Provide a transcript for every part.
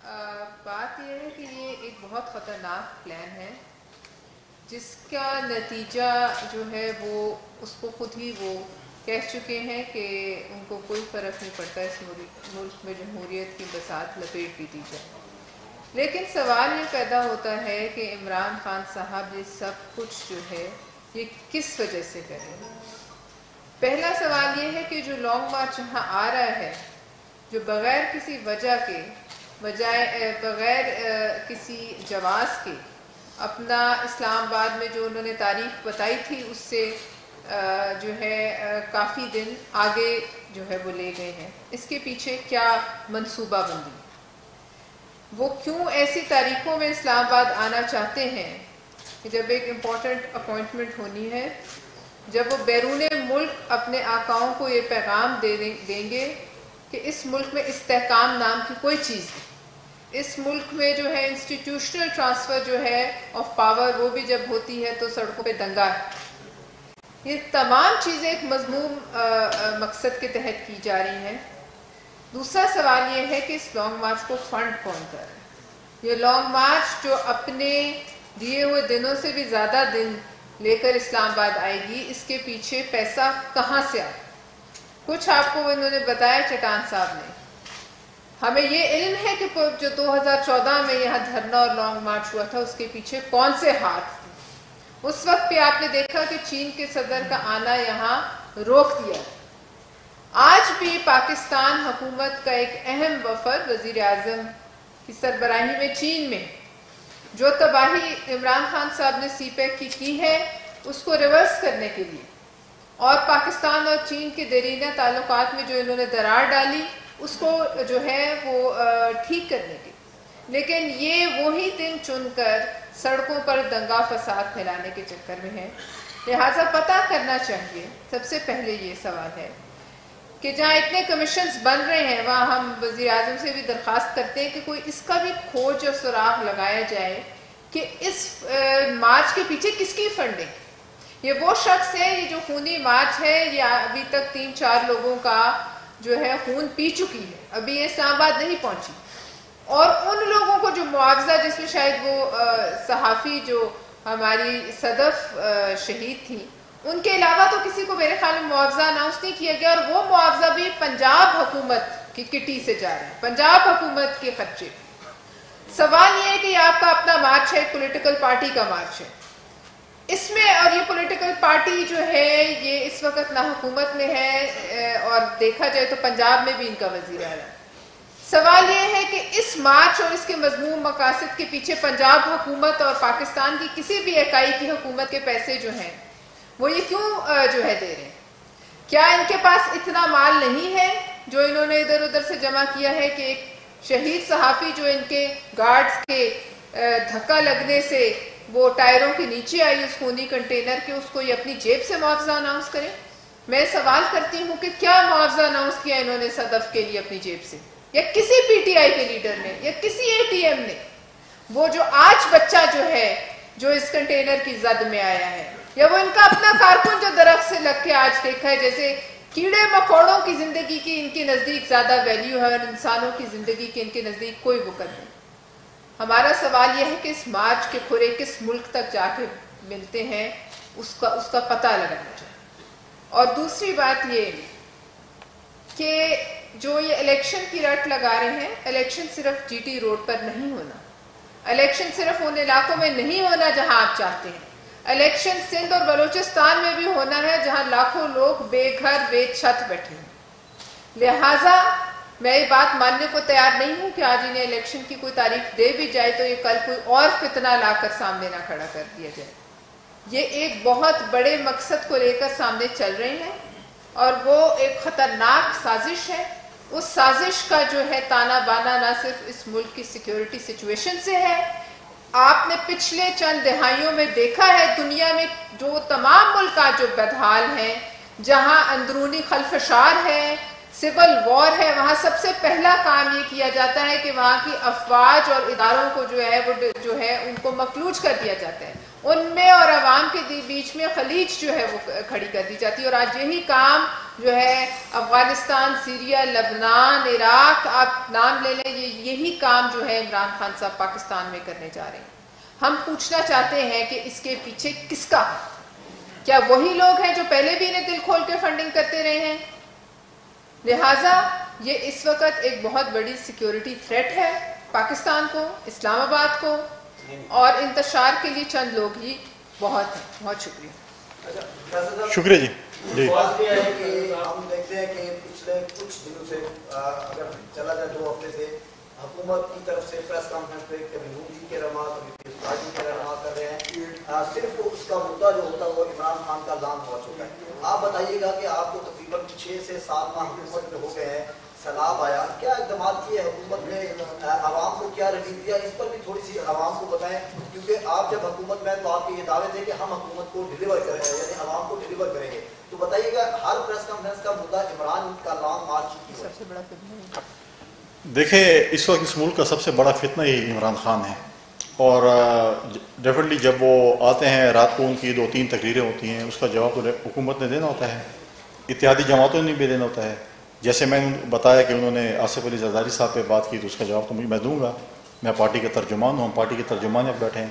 بات یہ ہے کہ یہ ایک بہت خطرناک پلان ہے جس کا نتیجہ جو ہے وہ اس کو خود ہی وہ کہہ چکے ہیں کہ ان کو کوئی فرق نہیں پڑتا اس ملک میں جمہوریت کی بساط لپیٹ بھی دی جائے. لیکن سوال یہ پیدا ہوتا ہے کہ عمران خان صاحب یہ سب کچھ جو ہے یہ کس وجہ سے کریں. پہلا سوال یہ ہے کہ جو لانگ مارچ یہاں آ رہا ہے جو بغیر کسی وجہ کے بغیر کسی جواز کے اپنا اسلام آباد میں جو انہوں نے تاریخ بتائی تھی اس سے جو ہے کافی دن آگے جو ہے وہ لے گئے ہیں. اس کے پیچھے کیا منصوبہ بندی, وہ کیوں ایسی تاریخوں میں اسلام آباد آنا چاہتے ہیں کہ جب ایک امپورٹنٹ اپوائنٹمنٹ ہونی ہے, جب وہ بیرون ملک اپنے آقاؤں کو یہ پیغام دیں گے کہ اس ملک میں استحکام نام کی کوئی چیز نہیں, اس ملک میں جو ہے انسٹیٹیوشنل ٹرانسفر جو ہے آف پاور وہ بھی جب ہوتی ہے تو سڑکوں پہ دنگا ہے. یہ تمام چیزیں ایک مذموم مقصد کے تحت کی جا رہی ہیں. دوسرا سوال یہ ہے کہ اس لانگ مارچ کو فنڈ کون کر رہا ہے. یہ لانگ مارچ جو اپنے دیے ہوئے دنوں سے بھی زیادہ دن لے کر اسلام آباد آئے گی, اس کے پیچھے پیسہ کہاں سے آئے. کچھ آپ کو انہوں نے بتایا چٹان صاحب نے. ہمیں یہ علم ہے کہ جو 2014 میں یہاں دھرنا اور لانگ مارچ ہوا تھا اس کے پیچھے کون سے ہاتھ تھے. اس وقت پہ آپ نے دیکھا کہ چین کے صدر کا آنا یہاں روک دیا. آج بھی پاکستان حکومت کا ایک اہم وفد وزیر اعظم کی سربراہی میں چین میں جو تباہی عمران خان صاحب نے سی پیک کی ہے اس کو ریورس کرنے کے لیے اور پاکستان اور چین کے دیرینہ تعلقات میں جو انہوں نے درار ڈالی اس کو جو ہے وہ ٹھیک کرنے کے, لیکن یہ وہی دن چن کر سڑکوں پر دنگا فساد پھیلانے کے چکر میں ہے. لہٰذا پتہ کرنا چاہیے. سب سے پہلے یہ سوال ہے کہ جہاں اتنے کمیشنز بن رہے ہیں وہاں ہم وزیر اعظم سے بھی درخواست کرتے ہیں کہ کوئی اس کا بھی کھوج اور سراغ لگایا جائے کہ اس مارچ کے پیچھے کس کی فنڈنگ. یہ وہ شخص ہے, یہ جو خونی مارچ ہے یہ ابھی تک 3-4 لوگوں کا جو ہے خون پی چکی ہے, ابھی یہ اسلام آباد نہیں پہنچی. اور ان لوگوں کو جو معاوضہ, جس میں شاید وہ صحافی جو ہماری صدف شہید تھی ان کے علاوہ تو کسی کو میرے خیال میں معاوضہ اناؤنس نہیں کیا گیا, اور وہ معاوضہ بھی پنجاب حکومت کی کٹی سے جا رہا ہے, پنجاب حکومت کے خرچے. سوال یہ ہے کہ یہ آپ کا اپنا مارچ ہے, پولیٹیکل پارٹی کا مارچ ہے, اس میں اور یہ پولیٹیکل پارٹی جو ہے یہ اس وقت نہ حکومت میں ہے اور دیکھا جائے تو پنجاب میں بھی ان کا وزیر اعلیٰ. سوال یہ ہے کہ اس مارچ اور اس کے مضمون مقاصد کے پیچھے پنجاب حکومت اور پاکستان کی کسی بھی اکائی کی حکومت کے پیسے جو ہیں وہ یہ کیوں جو ہے دے رہے ہیں. کیا ان کے پاس اتنا مال نہیں ہے جو انہوں نے ادھر ادھر سے جمع کیا ہے کہ ایک شہید صحافی جو ان کے گارڈز کے دھکا لگنے سے وہ ٹائروں کے نیچے آئی اس خونی کنٹینر کے, اس کو یہ اپنی جیب سے معاوضہ اناؤنس کریں. میں سوال کرتی ہوں کہ کیا معاوضہ اناؤنس کیا انہوں نے صدف کے لیے اپنی جیب سے, یا کسی پی ٹی آئی کے لیڈر نے, یا کسی اے ٹی ایم نے. وہ جو آج بچہ جو ہے جو اس کنٹینر کی زد میں آیا ہے, یا وہ ان کا اپنا کارکن جو درخت سے لگ کے آج دیکھا ہے, جیسے کیڑے مکوڑوں کی زندگی کی ان کے نزدیک زیادہ ویلیو ہے اور انسانوں کی زندگی کی ان کے نزدیک کوئی وقت نہیں. ہمارا سوال یہ ہے کہ اس مارچ کے کھرے کس ملک تک جا کے ملتے ہیں اس کا پتہ لگانا چاہیے. اور دوسری بات یہ کہ جو یہ الیکشن کی رٹ لگا رہے ہیں, الیکشن صرف جی ٹی روڈ پر نہیں ہونا, الیکشن صرف ان علاقوں میں نہیں ہونا جہاں آپ چاہتے ہیں, الیکشن سندھ اور بلوچستان میں بھی ہونا ہے جہاں لاکھوں لوگ بے گھر بے چھت بیٹھے ہیں. لہٰذا میں یہ بات ماننے کو تیار نہیں ہوں کہ آج انہیں الیکشن کی کوئی تاریخ دے بھی جائے تو یہ کل کوئی اور فتنہ لا کر سامنے نہ کھڑا کر دیا جائے. یہ ایک بہت بڑے مقصد کو لے کر سامنے چل رہے ہیں اور وہ ایک خطرناک سازش ہے. اس سازش کا جو ہے تانا بانا نہ صرف اس ملک کی سیکیورٹی سچویشن سے ہے. آپ نے پچھلے چند دہائیوں میں دیکھا ہے دنیا میں جو تمام ملک جو بدحال ہیں, جہاں اندرونی خلفشار ہے, سول وار ہے، وہاں سب سے پہلا کام یہ کیا جاتا ہے کہ وہاں کی افواج اور اداروں کو جو ہے ان کو مفلوج کر دیا جاتا ہے، ان میں اور عوام کے بیچ میں خلیج جو ہے وہ کھڑی کر دی جاتی ہے. اور آج یہی کام جو ہے افغانستان، سیریا، لبنان، عراق، آپ نام لے لیں، یہی کام جو ہے عمران خان صاحب پاکستان میں کرنے جا رہے ہیں. ہم پوچھنا چاہتے ہیں کہ اس کے پیچھے کس کا؟ کیا وہی لوگ ہیں جو پہلے بھی انہیں دل کھول کے فنڈنگ کرتے رہے ہیں؟ لہٰذا یہ اس وقت ایک بہت بڑی سیکیورٹی تھریٹ ہے پاکستان کو، اسلام آباد کو، اور انتشار کے لیے چند لوگ ہی بہت ہیں. بہت شکریہ. شکریہ جی. جی سوال یہ ہے کہ ہم دیکھتے ہیں کہ پچھلے کچھ دنوں سے اگر چلا جائے 2 ہفتے سے حکومت کی طرف سے پریس کانفرنس پہ کبھی نور جی کے رہنما کبھی پارٹی کے رہنما کر رہے ہیں، صرف اس کا مدعا جو ہوتا ہے وہ عمران خان کا لام پہنچ ہوتا ہے. آپ بتائیے گا کہ آپ کو تقریباً 6 سے 7 ماہ حکومت میں ہو گئے ہیں، سیلاب آیا، کیا اقدامات کیے حکومت نے، عوام کو کیا ریلیف دیا، اس پر بھی تھوڑی سی عوام کو بتائیں، کیونکہ آپ جب حکومت میں تو آپ کے یہ دعوے تھے کہ ہم حکومت کو ڈیلیور کریں گے، یعنی عوام کو ڈیلیور کریں گے. تو بتائیے گا ہر پریس کانفرنس کا مدعا عمران کا لانگ مارچ کی سب سے بڑا فتنہ. دیکھیں اس وقت اس ملک کا سب سے بڑا فتنہ ہی عمران خان ہے، اور ڈیفینیٹلی جب وہ آتے ہیں رات کو ان کی 2-3 تقریریں ہوتی ہیں، اس کا جواب تو حکومت نے دینا ہوتا ہے، اتحادی جماعتوں نے بھی دینا ہوتا ہے. جیسے میں نے بتایا کہ انہوں نے آصف علی زرداری صاحب پہ بات کی تو اس کا جواب تو میں دوں گا، میں پارٹی کا ترجمان ہوں، ہم پارٹی کے ترجمان اب بیٹھے ہیں.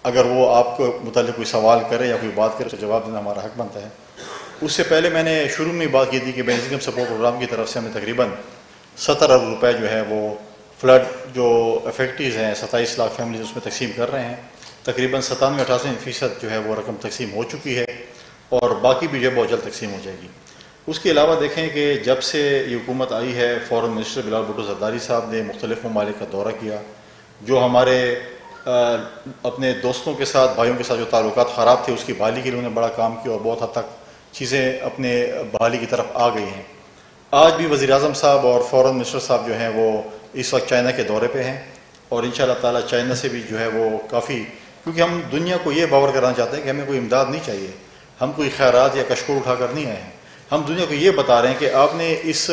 اگر وہ آپ کو متعلق کوئی سوال کرے یا کوئی بات کرے اس کا جواب دینا ہمارا حق بنتا ہے. اس سے پہلے میں نے شروع میں بات کی تھی کہ بین انکم سپورٹ پروگرام کی طرف سے ہمیں تقریباً 70 ارب روپے جو ہے وہ فلڈ جو افیکٹیز ہیں 27 لاکھ فیملیز اس میں تقسیم کر رہے ہیں. تقریباً 97-98% جو ہے وہ رقم تقسیم ہو چکی ہے، اور باقی بھی جو بہت جلد تقسیم ہو جائے گی. اس کے علاوہ دیکھیں کہ جب سے یہ حکومت آئی ہے فورن منسٹر بلال بھٹو زرداری صاحب نے مختلف ممالک کا دورہ کیا، جو ہمارے اپنے دوستوں کے ساتھ، بھائیوں کے ساتھ جو تعلقات خراب تھے اس کی بحالی کے لیے انہوں نے بڑا کام کیا، اور بہت حد تک چیزیں اپنے بحالی کی طرف آ گئی ہیں. آج بھی وزیر اعظم صاحب اور فورن منسٹر صاحب جو ہیں وہ اس وقت چائنا کے دورے پہ ہیں، اور انشاءاللہ تعالی چائنا سے بھی جو ہے وہ کافی، کیونکہ ہم دنیا کو یہ باور کرانا چاہتے ہیں کہ ہمیں کوئی امداد نہیں چاہیے، ہم کوئی خیرات یا کشکول اٹھا کر نہیں آئے ہیں. ہم دنیا کو یہ بتا رہے ہیں کہ آپ نے اس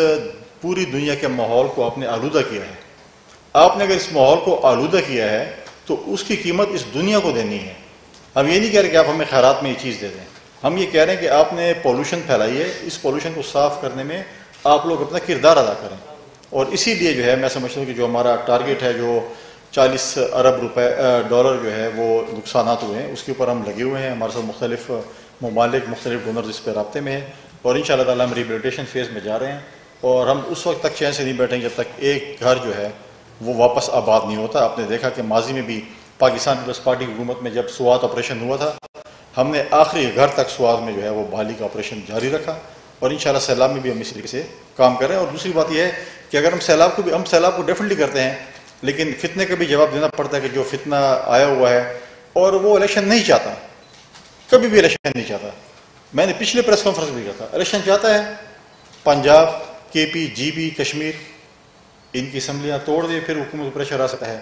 پوری دنیا کے ماحول کو آپ نے آلودہ کیا ہے. آپ نے اگر اس ماحول کو آلودہ کیا ہے تو اس کی قیمت اس دنیا کو دینی ہے. ہم یہ نہیں کہہ رہے کہ آپ ہمیں خیرات میں یہ چیز دے دیں، ہم یہ کہہ رہے ہیں کہ آپ نے پولوشن پھیلائی ہے، اس پولوشن کو صاف کرنے میں آپ لوگ اپنا کردار ادا کریں. اور اسی لیے جو ہے میں سمجھتا ہوں کہ جو ہمارا ٹارگیٹ ہے جو 40 ارب ڈالر جو ہے وہ نقصانات ہوئے ہیں اس کے اوپر ہم لگے ہوئے ہیں. ہمارے ساتھ مختلف ممالک، مختلف ڈونرز اس پہ رابطے میں ہیں، اور انشاءاللہ تعالی ہم ریبیلیٹیشن فیز میں جا رہے ہیں. اور ہم اس وقت تک چین سے نہیں بیٹھیں جب تک ایک گھر جو ہے وہ واپس آباد نہیں ہوتا. آپ نے دیکھا کہ ماضی میں بھی پاکستان پیپلز پارٹی کی حکومت میں جب سوات آپریشن ہوا تھا، ہم نے آخری گھر تک سوات میں جو ہے وہ بحالی کا آپریشن جاری رکھا، اور انشاءاللہ سیلاب میں بھی ہم اس طریقے سے کام کر رہے ہیں. اور دوسری بات یہ ہے کہ اگر ہم سیلاب کو ڈیفینیٹلی کرتے ہیں، لیکن فتنے کا بھی جواب دینا پڑتا ہے کہ جو فتنہ آیا ہوا ہے اور وہ الیکشن نہیں چاہتا، کبھی بھی الیکشن نہیں چاہتا. میں نے پچھلے پریس کانفرنس بھی کہا تھا الیکشن چاہتا ہے، پنجاب، کے پی، جی بی، کشمیر ان کی اسمبلیاں توڑ دے، پھر حکومت پریشر آ سکتا ہے.